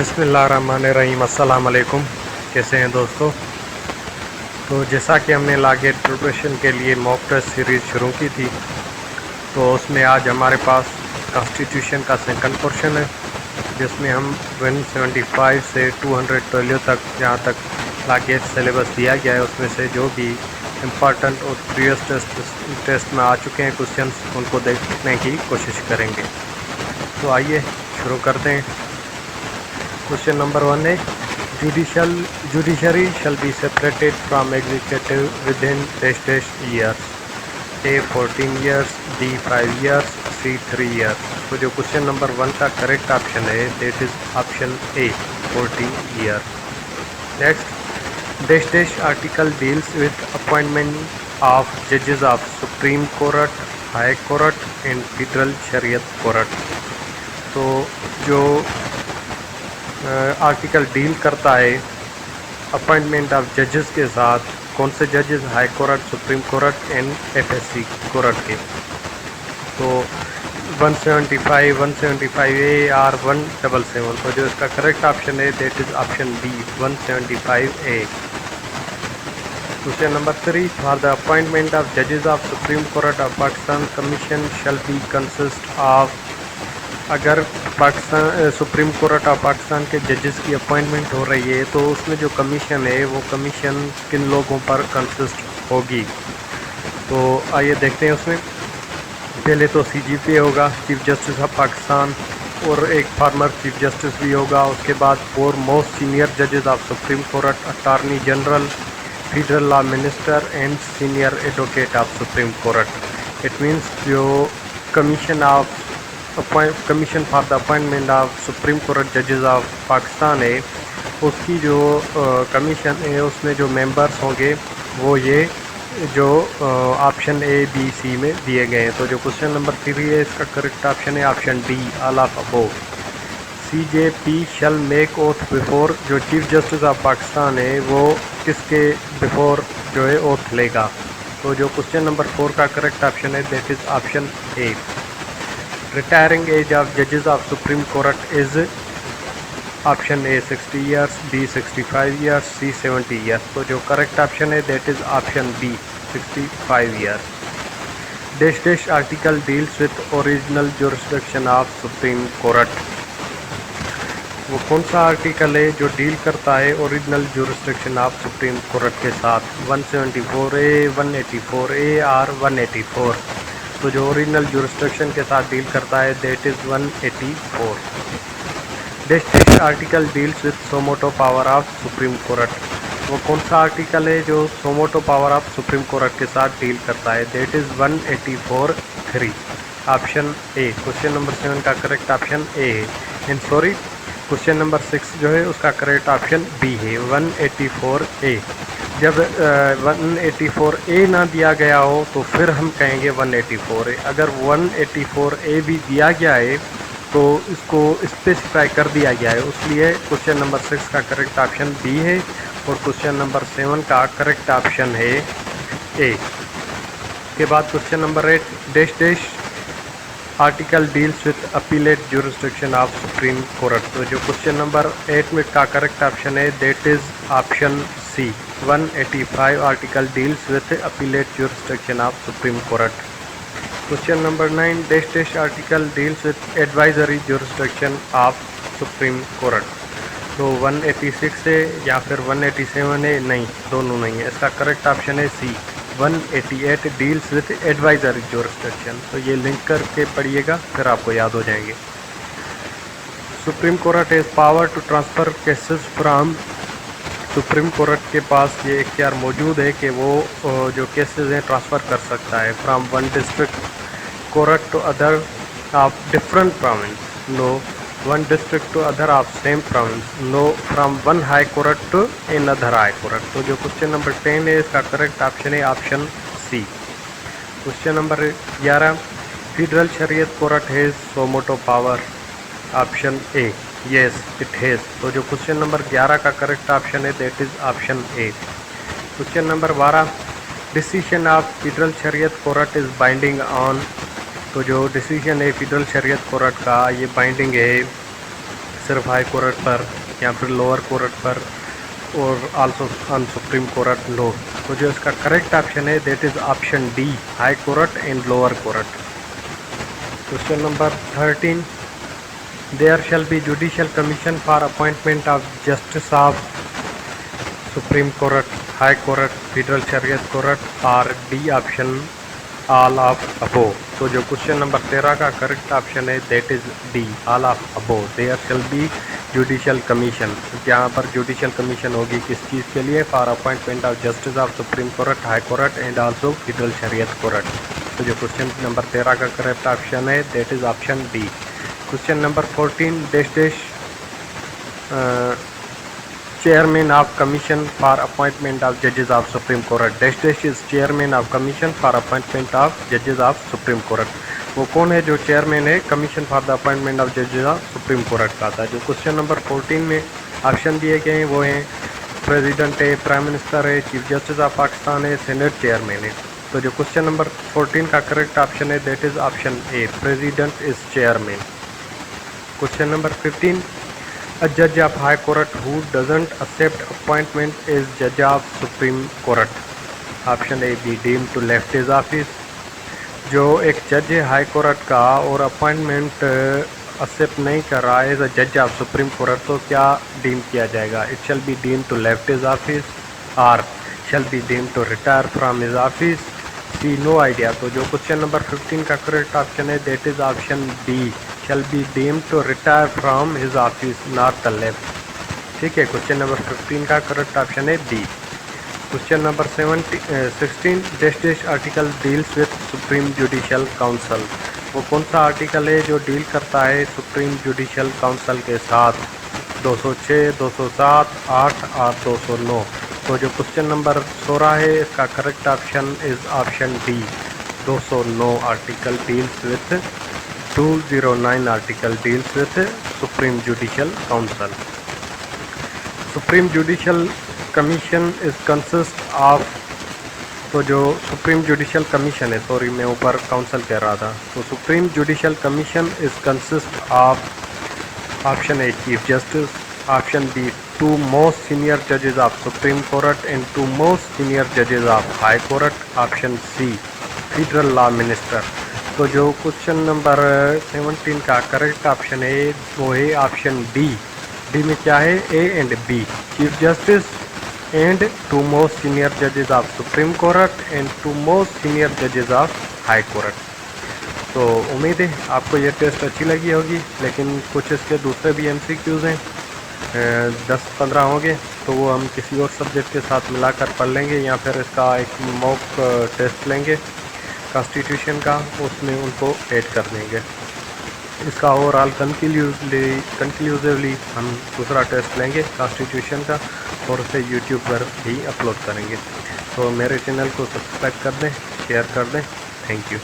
बिस्मिल्लाहिर्रहमानिर्रहीम। अस्सलाम वालेकुम। कैसे हैं दोस्तों? तो जैसा कि हमने लागेट प्रिपरेशन के लिए मॉक टेस्ट सीरीज़ शुरू की थी, तो उसमें आज हमारे पास कॉन्स्टिट्यूशन का सेकंड पोर्शन है, जिसमें हम 175 से 212 तक, जहाँ तक लागेट सिलेबस दिया गया है, उसमें से जो भी इम्पॉर्टेंट और प्रीवियस टेस्ट में आ चुके हैं क्वेश्चंस, उनको देखने की कोशिश करेंगे। तो आइए शुरू करते हैं। क्वेश्चन नंबर 1 है, judiciary shall be separated from executive within dash years. A 14 years, B 5 years, C 3 years. तो जो क्वेश्चन नंबर 1 का करेक्ट ऑप्शन है that is option A 14 years. Next, dash article deals with appointment of जजेस of supreme Court, High Court and Federal Shariat Court. तो जो article deal करता है appointment of जजेस के साथ, कौन से जजेस? High court, supreme court and FSc court के। तो 175, 175 ए और 177। तो जो इसका करेक्ट ऑप्शन है that is option B 175 A. Question number 3, for the appointment of जजेस of supreme Court of Pakistan commission shall be consist of. अगर Pakistan Supreme Court of Pakistan के जजेस की अपॉइंटमेंट हो रही है, तो उसमें जो कमीशन है वो कमीशन किन लोगों पर कंसिस्ट होगी? तो आइए देखते हैं। उसमें पहले तो सीजीपी होगा, चीफ जस्टिस ऑफ पाकिस्तान, और एक फार्मर चीफ जस्टिस भी होगा। उसके बाद 4 मोस्ट सीनियर जजेस of supreme court, attorney general, federal law minister and senior advocate of supreme court. It means जो commission for the appointment of supreme court जजेस of Pakistan है, उसकी जो कमीशन है उसमें जो मेंबर्स होंगे वो ये जो ऑप्शन ए बी सी में दिए गए हैं। तो जो क्वेश्चन नंबर 3 है इसका करेक्ट ऑप्शन है option D, all of above. CJP shell make oath before, जो चीफ जस्टिस ऑफ पाकिस्तान है वो किसके बिफोर जो है ओथ लेगा? तो जो क्वेश्चन नंबर 4 का करेक्ट ऑप्शन है that is option A. Retiring age of जजेस of supreme court is option A 60 years, B 65 years, C 70 years. तो जो करेक्ट ऑप्शन है that is option B 65 years. Dash article deals with original jurisdiction of supreme court. वो कौन सा आर्टिकल है जो डील करता है original jurisdiction of supreme court के साथ? 174 ए, 184 ए और 184। तो जो ओरिजिनल जुरिस्डिक्शन के साथ डील करता है that is 184। Dash article deals with suo motu power of supreme court. वो कौन सा आर्टिकल है जो suo motu power of supreme court के साथ डील करता है? That is 184(3), option A. Question number 7 का करेक्ट ऑप्शन ए है। एंड सॉरी, क्वेश्चन नंबर 6 जो है उसका करेक्ट ऑप्शन बी है 184 ए। जब 184 ए ना दिया गया हो तो फिर हम कहेंगे 184 ए। अगर 184 ए भी दिया गया है तो इसको स्पेसिफाई कर दिया गया है, इसलिए क्वेश्चन नंबर 6 का करेक्ट ऑप्शन बी है और क्वेश्चन नंबर 7 का करेक्ट ऑप्शन है ए। के बाद question number 8, dash article deals with appellate jurisdiction of supreme Court. तो जो क्वेश्चन नंबर 8 में का करेक्ट ऑप्शन है that is option C 185 article deals with appellate jurisdiction of supreme Court. Question number 9, dash article deals with advisory jurisdiction of supreme Court. तो 186 है या फिर 187 है? नहीं, दोनों नहीं है। इसका करेक्ट ऑप्शन है सी 188 डील्स विद एडवाइजरी जुरिस्डिक्शन। तो ये लिंक करके पढ़िएगा फिर आपको याद हो जाएंगे। Supreme Court has power to transfer cases from. Supreme court के पास ये इख्तियार मौजूद है कि वो जो केसेस हैं ट्रांसफ़र कर सकता है from one district court to other of different province, no. One district to other of same province, no. From one high court to another high court. तो जो क्वेश्चन नंबर 10 है इसका करेक्ट ऑप्शन है option C. Question number 11, federal Shariat court has suo motu power, option A yes it has. तो जो question number 11 का correct option है that is option A. Question number 12, decision of federal Shariat court is binding on. तो जो decision है federal Shariat court का ये binding है सिर्फ हाई कोर्ट पर या फिर लोअर कोर्ट पर, और also on Supreme Court no. तो जो इसका करेक्ट ऑप्शन है that is option D, High Court and lower court. Question number 13, there shall be judicial commission for appointment of justice of supreme Court, High Court, Federal Shariat Court और D option all of above. तो जो question number 13 का correct option है that is D, all of above. There shall be judicial commission, यहाँ पर judicial commission होगी किस चीज़ के लिए? For appointment of justice of supreme Court, High Court and also federal Shariat Court. तो जो क्वेश्चन नंबर 13 का करेक्ट ऑप्शन है that is option D. Question number 14, dash Chairman of Commission for Appointment of Judges of Supreme Court, dash is Chairman of Commission for Appointment of Judges of Supreme Court। वो कौन है जो chairman है commission for the appointment of जजेस of supreme court का था? जो question number 14 में ऑप्शन दिए गए हैं वो हैं प्रेसिडेंट है, प्राइम मिनिस्टर है, चीफ जस्टिस ऑफ पाकिस्तान है, सेनेट चेयरमैन है। तो जो क्वेश्चन नंबर 14 का करेक्ट ऑप्शन है that is option A, president is chairman. Question number 15, a judge of high court who doesn't accept appointment as judge of supreme court, option A be deemed to left his office। जो एक जज है high court का और appointment accept नहीं कर रहा है एज अ जज ऑफ सुप्रीम कोर्ट, तो क्या डीम किया जाएगा? It shall be deem to left his office और shall be deem to retire from his office, C no idea. तो जो क्वेश्चन नंबर 15 का करेक्ट ऑप्शन है that is option B, shall be deemed to retire from his office, not the left। ठीक है, question number 15 का correct option है D. Question number 16, dash article deals with supreme judicial council. वो कौन सा आर्टिकल है जो डील करता है सुप्रीम जुडिशियल काउंसिल के साथ? 206, 207, 8 और 209। तो जो क्वेश्चन नंबर 16 है इसका correct option is option D, 209 article deals with 209 article deals with Supreme Judicial Council। Supreme Judicial Commission is consist of, तो जो Supreme Judicial Commission है, सॉरी मैं ऊपर काउंसिल कह रहा था, तो Supreme Judicial Commission is consist of option A Chief Justice, option B 2 most senior judges of Supreme Court and 2 most senior judges of High Court, option C Federal Law Minister। तो जो question number 17 का correct option है वो है option D. D में क्या है? A and B, chief justice and 2 most senior जजेस of supreme court and 2 most senior जजेस ऑफ हाई कोर्ट। तो उम्मीद है आपको ये टेस्ट अच्छी लगी होगी, लेकिन कुछ इसके दूसरे भी MCQs हैं, 10-15 होंगे, तो वो हम किसी और सब्जेक्ट के साथ मिलाकर पढ़ लेंगे या फिर इसका एक मॉक टेस्ट लेंगे कॉन्स्टिट्यूशन का, उसमें उनको ऐड कर देंगे। इसका ओवरऑल कंक्लूसिवली हम दूसरा टेस्ट लेंगे कॉन्स्टिट्यूशन का और उसे यूट्यूब पर ही अपलोड करेंगे। तो मेरे चैनल को सब्सक्राइब कर दें, शेयर कर दें। Thank you.